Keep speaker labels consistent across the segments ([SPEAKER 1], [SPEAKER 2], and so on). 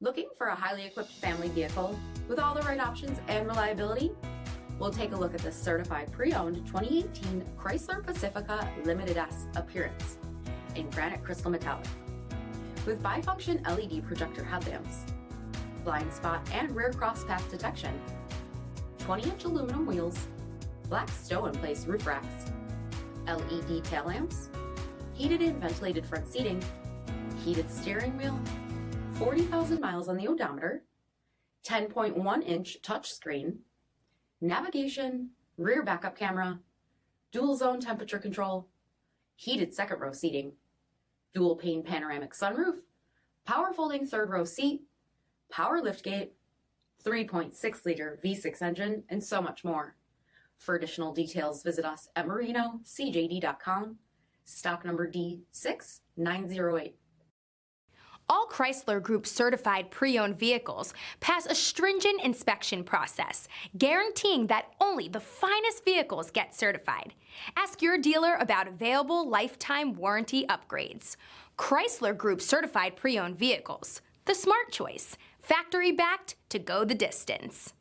[SPEAKER 1] Looking for a highly equipped family vehicle with all the right options and reliability? We'll take a look at the certified pre-owned 2018 Chrysler Pacifica Limited S Appearance in granite crystal metallic. With bifunction LED projector headlamps, blind spot and rear crosspath detection, 20-inch aluminum wheels, black stow-in-place roof racks, LED tail lamps, heated and ventilated front seating, heated steering wheel, 40,000 miles on the odometer, 10.1-inch touchscreen, navigation, rear backup camera, dual zone temperature control, heated second row seating, dual pane panoramic sunroof, power folding third row seat, power liftgate, 3.6-liter V6 engine, and so much more. For additional details, visit us at marinocjd.com, stock number D6908.
[SPEAKER 2] All Chrysler Group certified pre-owned vehicles pass a stringent inspection process, guaranteeing that only the finest vehicles get certified. Ask your dealer about available lifetime warranty upgrades. Chrysler Group certified pre-owned vehicles, the smart choice, factory backed to go the distance.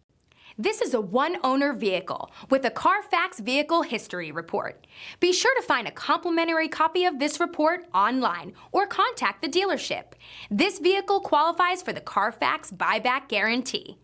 [SPEAKER 2] This is a one-owner vehicle with a CARFAX vehicle history report. Be sure to find a complimentary copy of this report online or contact the dealership. This vehicle qualifies for the CARFAX buyback guarantee.